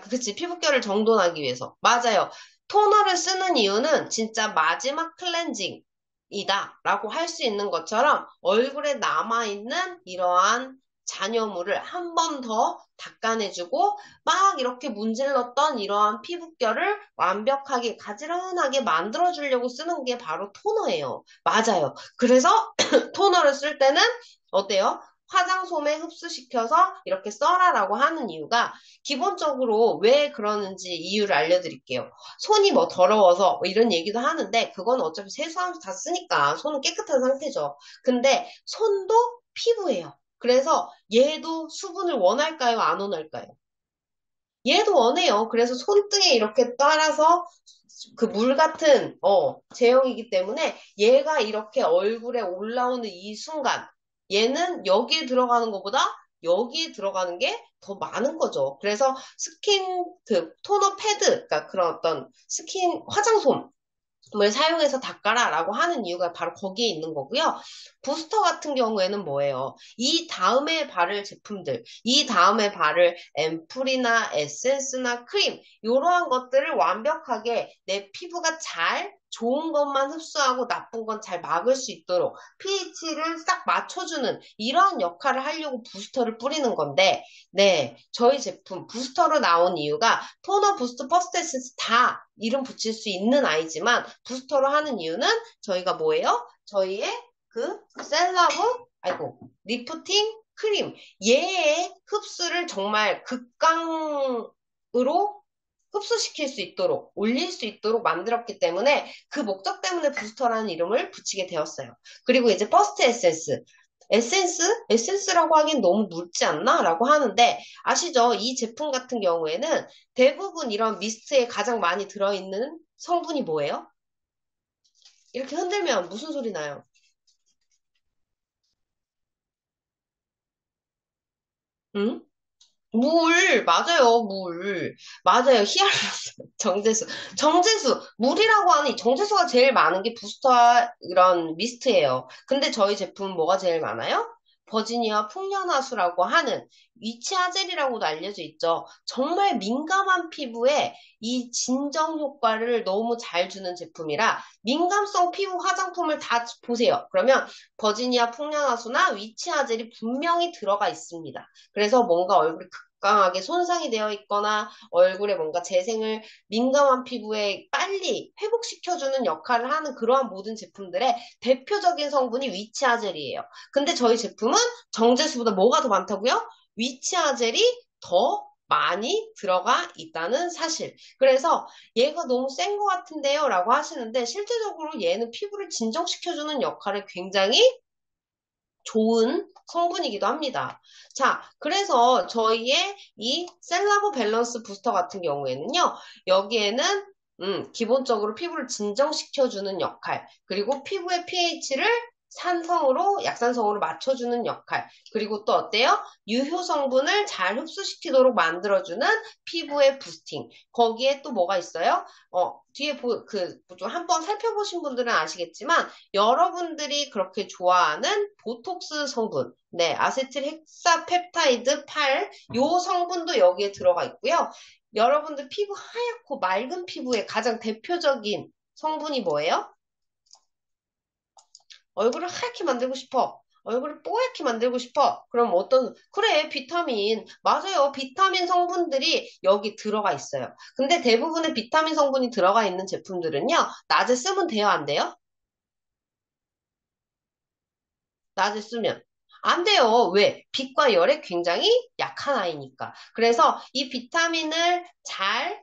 그치. 피부결을 정돈하기 위해서. 맞아요. 토너를 쓰는 이유는 진짜 마지막 클렌징이다 라고 할 수 있는 것처럼 얼굴에 남아있는 이러한 잔여물을 한 번 더 닦아내주고 막 이렇게 문질렀던 이러한 피부결을 완벽하게 가지런하게 만들어주려고 쓰는 게 바로 토너예요. 맞아요. 그래서 토너를 쓸 때는 어때요? 화장솜에 흡수시켜서 이렇게 써라라고 하는 이유가 기본적으로 왜 그러는지 이유를 알려드릴게요. 손이 뭐 더러워서 뭐 이런 얘기도 하는데 그건 어차피 세수하면서 다 쓰니까 손은 깨끗한 상태죠. 근데 손도 피부예요. 그래서 얘도 수분을 원할까요? 안 원할까요? 얘도 원해요. 그래서 손등에 이렇게 따라서 그 물 같은 제형이기 때문에 얘가 이렇게 얼굴에 올라오는 이 순간 얘는 여기에 들어가는 것보다 여기에 들어가는 게 더 많은 거죠. 그래서 스킨 그 토너 패드 그러니까 그런 어떤 스킨 화장솜 을 사용해서 닦아라라고 하는 이유가 바로 거기에 있는 거고요. 부스터 같은 경우에는 뭐예요? 이 다음에 바를 제품들, 이 다음에 바를 앰플이나 에센스나 크림 이러한 것들을 완벽하게 내 피부가 잘 좋은 것만 흡수하고 나쁜 건 잘 막을 수 있도록 pH를 싹 맞춰주는 이러한 역할을 하려고 부스터를 뿌리는 건데 네, 저희 제품 부스터로 나온 이유가 토너, 부스트, 퍼스트 에센스 다 이름 붙일 수 있는 아이지만 부스터로 하는 이유는 저희가 뭐예요? 저희의 그 셀러브, 아이고, 리프팅 크림 얘의 흡수를 정말 극강으로 흡수시킬 수 있도록 올릴 수 있도록 만들었기 때문에 그 목적 때문에 부스터라는 이름을 붙이게 되었어요. 그리고 이제 퍼스트 에센스 에센스? 에센스라고 하긴 너무 묽지 않나? 라고 하는데 아시죠? 이 제품 같은 경우에는 대부분 이런 미스트에 가장 많이 들어있는 성분이 뭐예요? 이렇게 흔들면 무슨 소리 나요? 응? 물, 맞아요, 물. 맞아요, 히알루론, 정제수. 정제수, 물이라고 하는 이 정제수가 제일 많은 게 부스터 이런 미스트예요. 근데 저희 제품은 뭐가 제일 많아요? 버지니아 풍년화수라고 하는 위치아젤이라고도 알려져 있죠. 정말 민감한 피부에 이 진정 효과를 너무 잘 주는 제품이라 민감성 피부 화장품을 다 보세요. 그러면 버지니아 풍년화수나 위치아젤이 분명히 들어가 있습니다. 그래서 뭔가 얼굴이 극강하게 손상이 되어 있거나 얼굴에 뭔가 재생을 민감한 피부에 빨리 회복시켜주는 역할을 하는 그러한 모든 제품들의 대표적인 성분이 위치아젤이에요. 근데 저희 제품은 정제수보다 뭐가 더 많다고요? 위치아젤이 더 많이 들어가 있다는 사실. 그래서 얘가 너무 센 것 같은데요? 라고 하시는데 실제적으로 얘는 피부를 진정시켜주는 역할을 굉장히 좋은 성분이기도 합니다. 자, 그래서 저희의 이 셀라보 밸런스 부스터 같은 경우에는요, 여기에는 기본적으로 피부를 진정시켜주는 역할, 그리고 피부의 pH를 산성으로, 약산성으로 맞춰주는 역할, 그리고 또 어때요? 유효 성분을 잘 흡수시키도록 만들어주는 피부의 부스팅. 거기에 또 뭐가 있어요? 뒤에 좀 한번 살펴보신 분들은 아시겠지만, 여러분들이 그렇게 좋아하는 보톡스 성분, 네, 아세틸 헥사펩타이드 8, 요 성분도 여기에 들어가 있고요. 여러분들 피부 하얗고 맑은 피부의 가장 대표적인 성분이 뭐예요? 얼굴을 하얗게 만들고 싶어. 얼굴을 뽀얗게 만들고 싶어. 그럼 그래, 비타민. 맞아요. 비타민 성분들이 여기 들어가 있어요. 근데 대부분의 비타민 성분이 들어가 있는 제품들은요, 낮에 쓰면 돼요, 안 돼요? 낮에 쓰면. 안 돼요. 왜? 빛과 열에 굉장히 약한 아이니까. 그래서 이 비타민을 잘,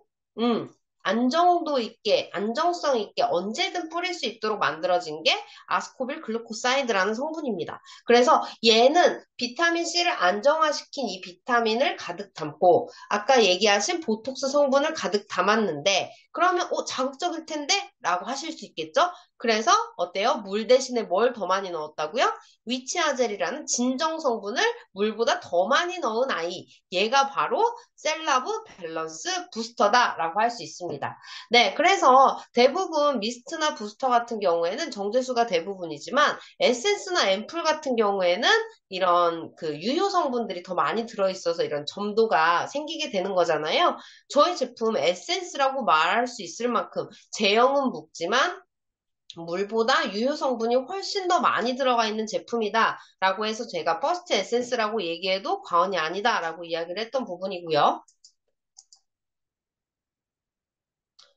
안정도 있게, 안정성 있게 언제든 뿌릴 수 있도록 만들어진 게 아스코빌 글루코사이드라는 성분입니다. 그래서 얘는 비타민C를 안정화시킨 이 비타민을 가득 담고, 아까 얘기하신 보톡스 성분을 가득 담았는데, 그러면, 자극적일 텐데? 라고 하실 수 있겠죠? 그래서 어때요? 물 대신에 뭘 더 많이 넣었다고요? 위치아젤이라는 진정 성분을 물보다 더 많이 넣은 아이. 얘가 바로 셀라브 밸런스 부스터다라고 할 수 있습니다. 네, 그래서 대부분 미스트나 부스터 같은 경우에는 정제수가 대부분이지만 에센스나 앰플 같은 경우에는 이런 그 유효 성분들이 더 많이 들어있어서 이런 점도가 생기게 되는 거잖아요. 저희 제품 에센스라고 말할 수 있을 만큼 제형은 묵지만 물보다 유효 성분이 훨씬 더 많이 들어가 있는 제품이다 라고 해서 제가 퍼스트 에센스라고 얘기해도 과언이 아니다 라고 이야기를 했던 부분이고요.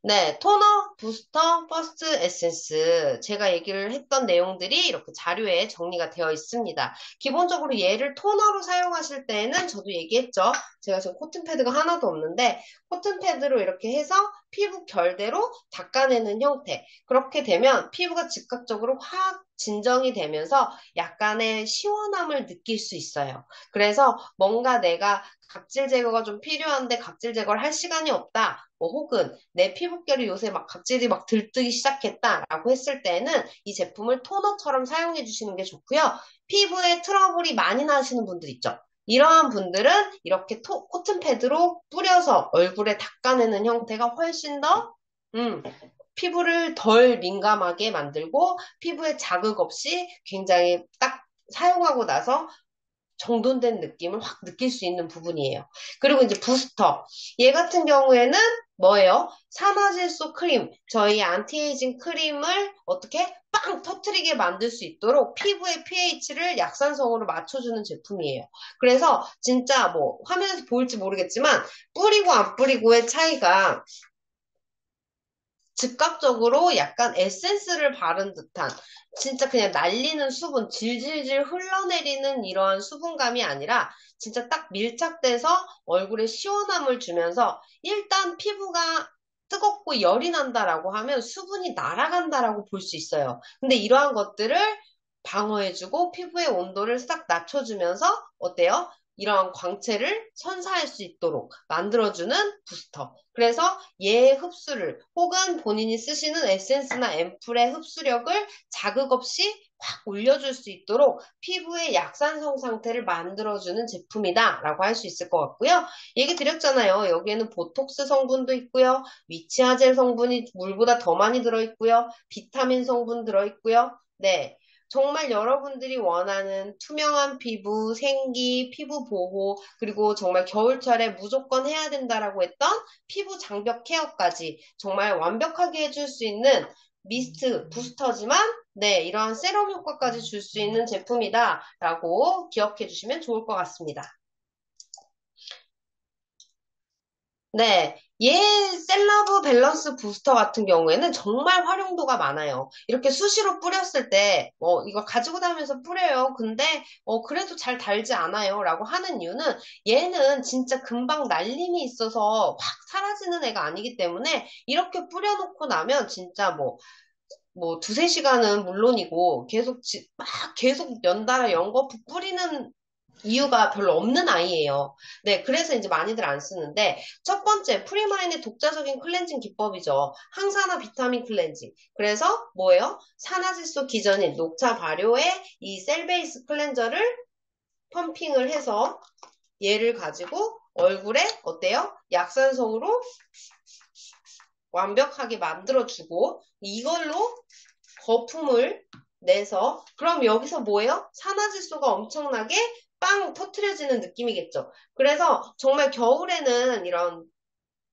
네, 토너, 부스터, 퍼스트 에센스. 제가 얘기를 했던 내용들이 이렇게 자료에 정리가 되어 있습니다. 기본적으로 얘를 토너로 사용하실 때에는 저도 얘기했죠. 제가 지금 코튼 패드가 하나도 없는데 코튼 패드로 이렇게 해서 피부 결대로 닦아내는 형태. 그렇게 되면 피부가 즉각적으로 확 진정이 되면서 약간의 시원함을 느낄 수 있어요. 그래서 뭔가 내가 각질 제거가 좀 필요한데 각질 제거를 할 시간이 없다. 뭐 혹은 내 피부결이 요새 막 각질이 막 들뜨기 시작했다라고 했을 때는 이 제품을 토너처럼 사용해 주시는 게 좋고요. 피부에 트러블이 많이 나시는 분들 있죠. 이러한 분들은 이렇게 코튼 패드로 뿌려서 얼굴에 닦아내는 형태가 훨씬 더 피부를 덜 민감하게 만들고 피부에 자극 없이 굉장히 딱 사용하고 나서 정돈된 느낌을 확 느낄 수 있는 부분이에요. 그리고 이제 부스터. 얘 같은 경우에는 뭐예요? 산화질소 크림. 저희 안티에이징 크림을 어떻게 빵 터트리게 만들 수 있도록 피부의 pH를 약산성으로 맞춰주는 제품이에요. 그래서 진짜 뭐 화면에서 보일지 모르겠지만 뿌리고 안 뿌리고의 차이가 즉각적으로 약간 에센스를 바른 듯한 진짜 그냥 날리는 수분, 질질질 흘러내리는 이러한 수분감이 아니라 진짜 딱 밀착돼서 얼굴에 시원함을 주면서 일단 피부가 뜨겁고 열이 난다라고 하면 수분이 날아간다라고 볼 수 있어요. 근데 이러한 것들을 방어해주고 피부의 온도를 싹 낮춰주면서 어때요? 이러한 광채를 선사할 수 있도록 만들어주는 부스터. 그래서 얘의 흡수를 혹은 본인이 쓰시는 에센스나 앰플의 흡수력을 자극 없이 확 올려줄 수 있도록 피부의 약산성 상태를 만들어주는 제품이다 라고 할 수 있을 것 같고요. 얘기 드렸잖아요. 여기에는 보톡스 성분도 있고요. 위치아젤 성분이 물보다 더 많이 들어있고요. 비타민 성분 들어있고요. 네. 정말 여러분들이 원하는 투명한 피부, 생기, 피부 보호, 그리고 정말 겨울철에 무조건 해야 된다라고 했던 피부 장벽 케어까지 정말 완벽하게 해줄 수 있는 미스트 부스터지만 네, 이러한 세럼 효과까지 줄 수 있는 제품이다라고 기억해 주시면 좋을 것 같습니다. 네, 얘 셀러브 밸런스 부스터 같은 경우에는 정말 활용도가 많아요. 이렇게 수시로 뿌렸을 때, 이거 가지고 다니면서 뿌려요. 근데, 그래도 잘 달지 않아요. 라고 하는 이유는 얘는 진짜 금방 날림이 있어서 확 사라지는 애가 아니기 때문에 이렇게 뿌려놓고 나면 진짜 뭐 두세 시간은 물론이고 막 계속 연달아 연거푸 뿌리는 이유가 별로 없는 아이예요. 네, 그래서 이제 많이들 안 쓰는데 첫 번째 프리마인의 독자적인 클렌징 기법이죠. 항산화 비타민 클렌징. 그래서 뭐예요? 산화질소 기전인 녹차 발효의 이 셀베이스 클렌저를 펌핑을 해서 얘를 가지고 얼굴에 어때요? 약산성으로 완벽하게 만들어주고 이걸로 거품을 내서 그럼 여기서 뭐예요? 산화질소가 엄청나게 빵 터트려지는 느낌이겠죠. 그래서 정말 겨울에는 이런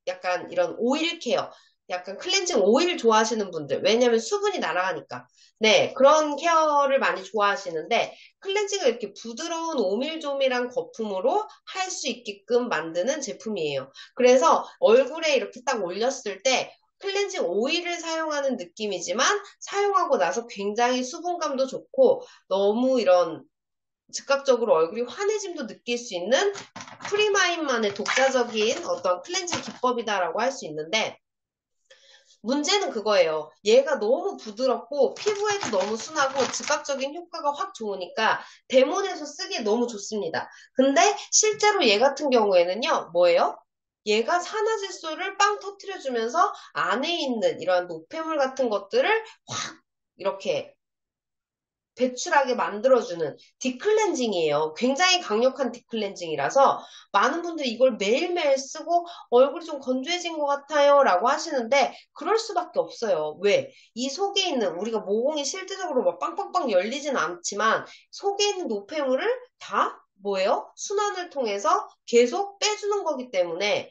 약간 이런 오일 케어, 약간 클렌징 오일 좋아하시는 분들, 왜냐면 수분이 날아가니까. 네, 그런 케어를 많이 좋아하시는데, 클렌징을 이렇게 부드러운 오밀조밀한 거품으로 할 수 있게끔 만드는 제품이에요. 그래서 얼굴에 이렇게 딱 올렸을 때, 클렌징 오일을 사용하는 느낌이지만, 사용하고 나서 굉장히 수분감도 좋고, 너무 이런 즉각적으로 얼굴이 환해짐도 느낄 수 있는 프리마인만의 독자적인 어떤 클렌징 기법이다라고 할 수 있는데 문제는 그거예요. 얘가 너무 부드럽고 피부에도 너무 순하고 즉각적인 효과가 확 좋으니까 데몬에서 쓰기에 너무 좋습니다. 근데 실제로 얘 같은 경우에는요. 뭐예요? 얘가 산화질소를 빵 터트려주면서 안에 있는 이러한 노폐물 같은 것들을 확 이렇게 배출하게 만들어주는 딥클렌징이에요. 굉장히 강력한 딥클렌징이라서 많은 분들이 이걸 매일매일 쓰고 얼굴이 좀 건조해진 것 같아요 라고 하시는데 그럴 수밖에 없어요. 왜? 이 속에 있는 우리가 모공이 실질적으로 막 빵빵빵 열리진 않지만 속에 있는 노폐물을 다 뭐예요? 순환을 통해서 계속 빼주는 거기 때문에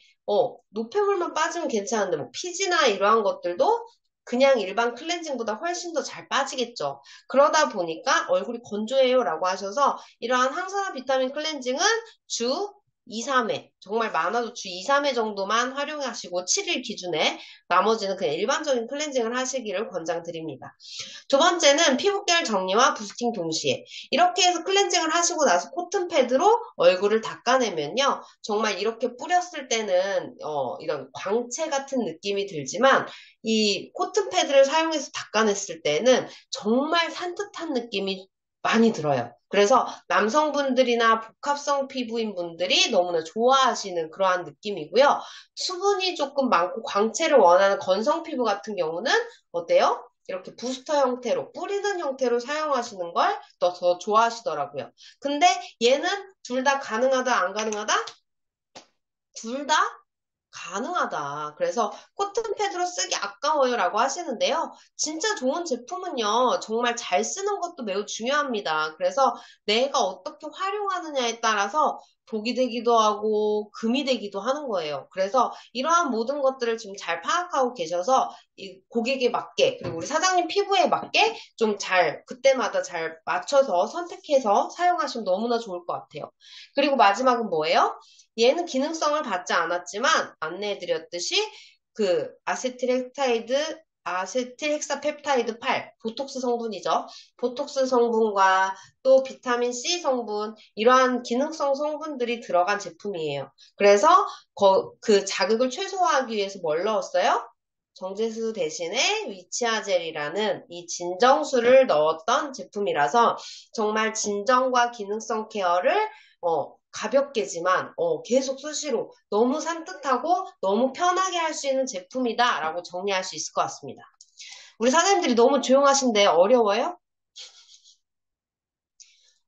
노폐물만 빠지면 괜찮은데 뭐 피지나 이러한 것들도 그냥 일반 클렌징보다 훨씬 더 잘 빠지겠죠. 그러다 보니까 얼굴이 건조해요 라고 하셔서 이러한 항산화 비타민 클렌징은 주 2, 3회, 정말 많아도 주 2, 3회 정도만 활용하시고 7일 기준에 나머지는 그냥 일반적인 클렌징을 하시기를 권장드립니다. 두 번째는 피부결 정리와 부스팅 동시에 이렇게 해서 클렌징을 하시고 나서 코튼 패드로 얼굴을 닦아내면요. 정말 이렇게 뿌렸을 때는 이런 광채 같은 느낌이 들지만 이 코튼 패드를 사용해서 닦아냈을 때는 정말 산뜻한 느낌이 많이 들어요. 그래서 남성분들이나 복합성 피부인 분들이 너무나 좋아하시는 그러한 느낌이고요. 수분이 조금 많고 광채를 원하는 건성 피부 같은 경우는 어때요? 이렇게 부스터 형태로 뿌리는 형태로 사용하시는 걸 더 좋아하시더라고요. 근데 얘는 둘 다 가능하다 안 가능하다? 둘 다 가능하다. 그래서 코튼 패드로 쓰기 아까워요 라고 하시는데요. 진짜 좋은 제품은요. 정말 잘 쓰는 것도 매우 중요합니다. 그래서 내가 어떻게 활용하느냐에 따라서 독이 되기도 하고 금이 되기도 하는 거예요. 그래서 이러한 모든 것들을 지금 잘 파악하고 계셔서 이 고객에 맞게 그리고 우리 사장님 피부에 맞게 좀 잘 그때마다 잘 맞춰서 선택해서 사용하시면 너무나 좋을 것 같아요. 그리고 마지막은 뭐예요? 얘는 기능성을 받지 않았지만 안내해드렸듯이 그 아세틸헥사펩타이드 8, 보톡스 성분이죠. 보톡스 성분과 또 비타민 C 성분, 이러한 기능성 성분들이 들어간 제품이에요. 그래서 그 자극을 최소화하기 위해서 뭘 넣었어요? 정제수 대신에 위치아젤이라는 이 진정수를 넣었던 제품이라서 정말 진정과 기능성 케어를 가볍게지만 계속 수시로 너무 산뜻하고 너무 편하게 할 수 있는 제품이다 라고 정리할 수 있을 것 같습니다. 우리 사장님들이 너무 조용하신데 어려워요?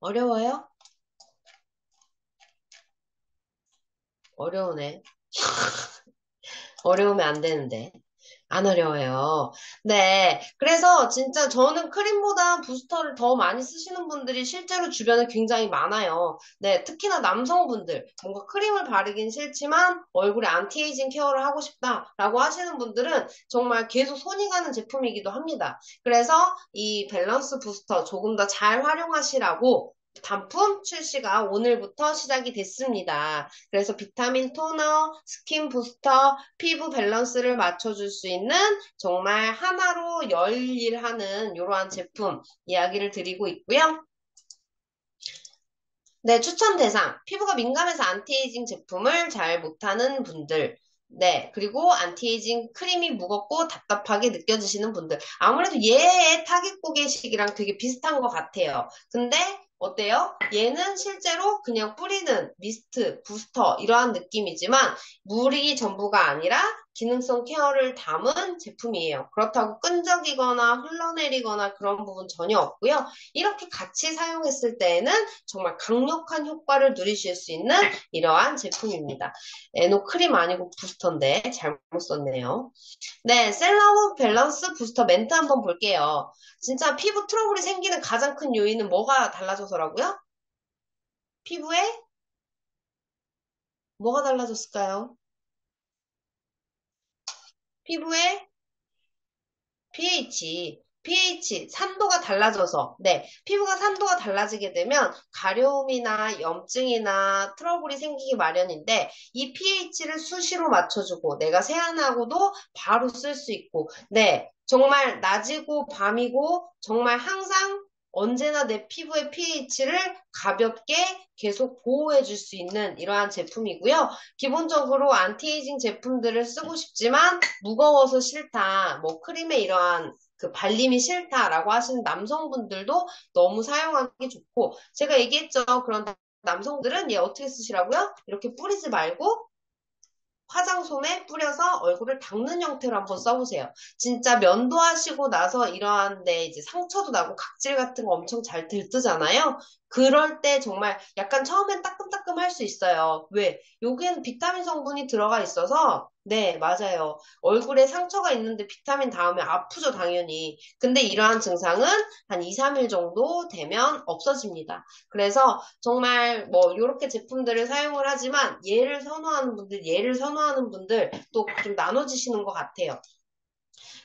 어려워요? 어려우네. 어려우면 안 되는데. 안 어려워요. 네. 그래서 진짜 저는 크림보다 부스터를 더 많이 쓰시는 분들이 실제로 주변에 굉장히 많아요. 네. 특히나 남성분들. 뭔가 크림을 바르긴 싫지만 얼굴에 안티에이징 케어를 하고 싶다라고 하시는 분들은 정말 계속 손이 가는 제품이기도 합니다. 그래서 이 밸런스 부스터 조금 더 잘 활용하시라고 단품 출시가 오늘부터 시작이 됐습니다. 그래서 비타민 토너, 스킨 부스터, 피부 밸런스를 맞춰줄 수 있는 정말 하나로 열일하는 이러한 제품 이야기를 드리고 있고요. 네, 추천 대상. 피부가 민감해서 안티에이징 제품을 잘 못하는 분들. 네, 그리고 안티에이징 크림이 무겁고 답답하게 느껴지시는 분들. 아무래도 얘의 타깃 고객식이랑 되게 비슷한 것 같아요. 근데 어때요? 얘는 실제로 그냥 뿌리는 미스트, 부스터 이러한 느낌이지만 물이 전부가 아니라 기능성 케어를 담은 제품이에요. 그렇다고 끈적이거나 흘러내리거나 그런 부분 전혀 없고요. 이렇게 같이 사용했을 때에는 정말 강력한 효과를 누리실 수 있는 이러한 제품입니다. 에노 크림 아니고 부스터인데 잘못 썼네요. 네, 셀라우 밸런스 부스터 멘트 한번 볼게요. 진짜 피부 트러블이 생기는 가장 큰 요인은 뭐가 달라져서라고요? 피부에 뭐가 달라졌을까요? 피부에 pH, 산도가 달라져서, 네, 피부가 산도가 달라지게 되면 가려움이나 염증이나 트러블이 생기기 마련인데, 이 pH를 수시로 맞춰주고, 내가 세안하고도 바로 쓸 수 있고, 네, 정말 낮이고 밤이고, 정말 항상 언제나 내 피부의 pH를 가볍게 계속 보호해 줄 수 있는 이러한 제품이고요. 기본적으로 안티에이징 제품들을 쓰고 싶지만 무거워서 싫다, 뭐 크림에 이러한 그 발림이 싫다라고 하시는 남성분들도 너무 사용하기 좋고 제가 얘기했죠. 그런 남성들은 얘 어떻게 쓰시라고요? 이렇게 뿌리지 말고 화장솜에 뿌려서 얼굴을 닦는 형태로 한번 써보세요. 진짜 면도하시고 나서 이러한데 이제 상처도 나고 각질 같은 거 엄청 잘 들뜨잖아요. 그럴 때 정말 약간 처음엔 따끔따끔 할 수 있어요. 왜? 여기에는 비타민 성분이 들어가 있어서 네, 맞아요. 얼굴에 상처가 있는데 비타민 닿으면 아프죠, 당연히. 근데 이러한 증상은 한 2, 3일 정도 되면 없어집니다. 그래서 정말 뭐 이렇게 제품들을 사용을 하지만 얘를 선호하는 분들 또 좀 나눠지시는 것 같아요.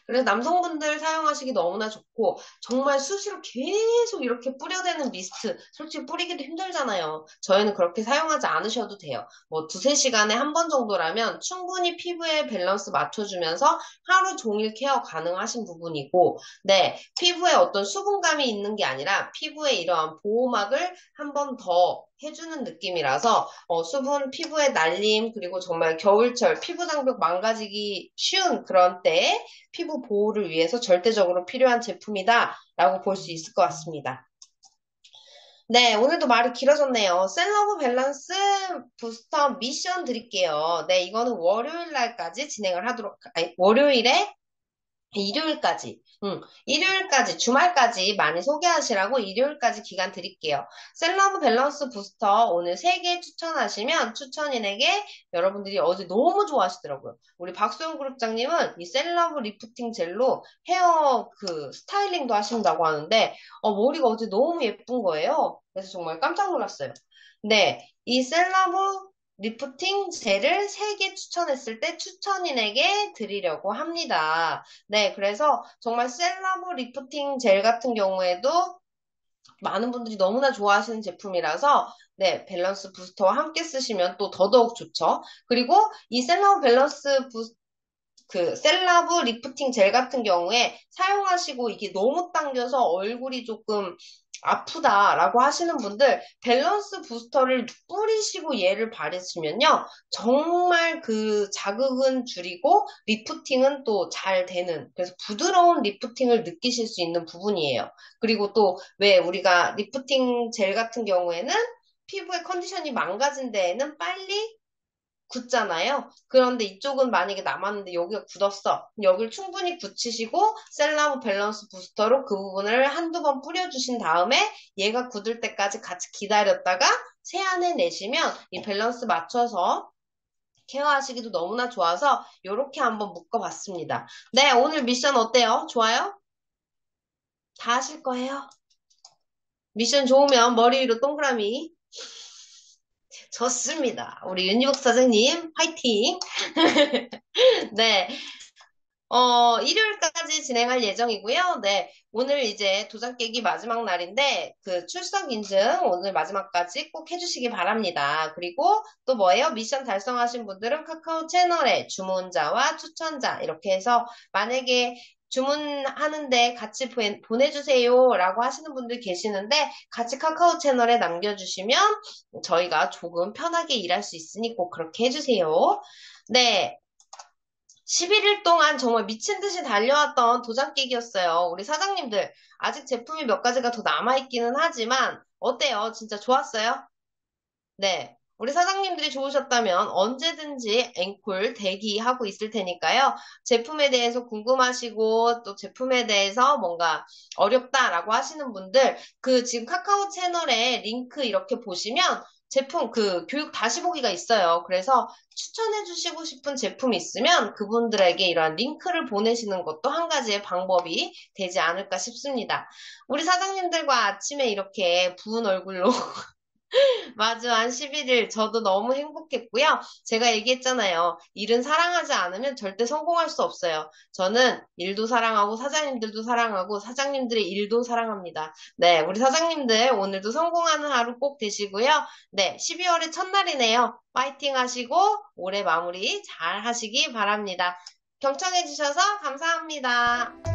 그래서 남성분들 사용하시기 너무나 좋고 정말 수시로 계속 이렇게 뿌려대는 미스트 솔직히 뿌리기도 힘들잖아요. 저희는 그렇게 사용하지 않으셔도 돼요. 뭐 두세 시간에 한 번 정도라면 충분히 피부에 밸런스 맞춰주면서 하루 종일 케어 가능하신 부분이고 네, 피부에 어떤 수분감이 있는 게 아니라 피부에 이러한 보호막을 한 번 더 해주는 느낌이라서 수분 피부에 날림 그리고 정말 겨울철 피부 장벽 망가지기 쉬운 그런 때에 피부 보호를 위해서 절대적으로 필요한 제품이다 라고 볼 수 있을 것 같습니다. 네, 오늘도 말이 길어졌네요. 셀러브 밸런스 부스터 미션 드릴게요. 네, 이거는 월요일 날까지 진행을 하도록, 아니, 월요일에 일요일까지, 일요일까지, 주말까지 많이 소개하시라고 일요일까지 기간 드릴게요. 셀러브 밸런스 부스터 오늘 3개 추천하시면 추천인에게 여러분들이 어제 너무 좋아하시더라고요. 우리 박소영 그룹장님은 이 셀러브 리프팅 젤로 헤어 스타일링도 하신다고 하는데, 머리가 어제 너무 예쁜 거예요. 그래서 정말 깜짝 놀랐어요. 네, 이 셀러브 리프팅 젤을 3개 추천했을 때 추천인에게 드리려고 합니다. 네, 그래서 정말 셀러브 리프팅 젤 같은 경우에도 많은 분들이 너무나 좋아하시는 제품이라서 네, 밸런스 부스터와 함께 쓰시면 또 더더욱 좋죠. 그리고 이 셀러브 밸런스 셀러브 리프팅 젤 같은 경우에 사용하시고 이게 너무 당겨서 얼굴이 조금 아프다라고 하시는 분들 밸런스 부스터를 뿌리시고 얘를 바르시면요 정말 그 자극은 줄이고 리프팅은 또 잘 되는 그래서 부드러운 리프팅을 느끼실 수 있는 부분이에요. 그리고 또 왜 우리가 리프팅 젤 같은 경우에는 피부의 컨디션이 망가진 데에는 빨리 굳잖아요. 그런데 이쪽은 만약에 남았는데 여기가 굳었어. 여기를 충분히 굳히시고 셀라브 밸런스 부스터로 그 부분을 한두 번 뿌려주신 다음에 얘가 굳을 때까지 같이 기다렸다가 세안해 내시면 이 밸런스 맞춰서 케어하시기도 너무나 좋아서 이렇게 한번 묶어봤습니다. 네, 오늘 미션 어때요? 좋아요? 다 하실 거예요? 미션 좋으면 머리 위로 동그라미. 좋습니다. 우리 윤희복 사장님, 화이팅! 네. 일요일까지 진행할 예정이고요. 네. 오늘 이제 도장 깨기 마지막 날인데, 그 출석 인증 오늘 마지막까지 꼭 해주시기 바랍니다. 그리고 또 뭐예요? 미션 달성하신 분들은 카카오 채널에 주문자와 추천자, 이렇게 해서 만약에 주문하는데 같이 보내주세요 라고 하시는 분들 계시는데 같이 카카오 채널에 남겨주시면 저희가 조금 편하게 일할 수 있으니 꼭 그렇게 해주세요. 네. 11일 동안 정말 미친 듯이 달려왔던 도장 깨기였어요. 우리 사장님들, 아직 제품이 몇 가지가 더 남아있기는 하지만, 어때요? 진짜 좋았어요? 네. 우리 사장님들이 좋으셨다면 언제든지 앵콜 대기하고 있을 테니까요. 제품에 대해서 궁금하시고 또 제품에 대해서 뭔가 어렵다라고 하시는 분들 그 지금 카카오 채널에 링크 이렇게 보시면 제품 그 교육 다시 보기가 있어요. 그래서 추천해 주시고 싶은 제품 있으면 그분들에게 이러한 링크를 보내시는 것도 한 가지의 방법이 되지 않을까 싶습니다. 우리 사장님들과 아침에 이렇게 부은 얼굴로 마주한 11일 저도 너무 행복했고요. 제가 얘기했잖아요. 일은 사랑하지 않으면 절대 성공할 수 없어요. 저는 일도 사랑하고 사장님들도 사랑하고 사장님들의 일도 사랑합니다. 네, 우리 사장님들 오늘도 성공하는 하루 꼭 되시고요. 네, 12월의 첫날이네요. 파이팅 하시고 올해 마무리 잘 하시기 바랍니다. 경청해 주셔서 감사합니다.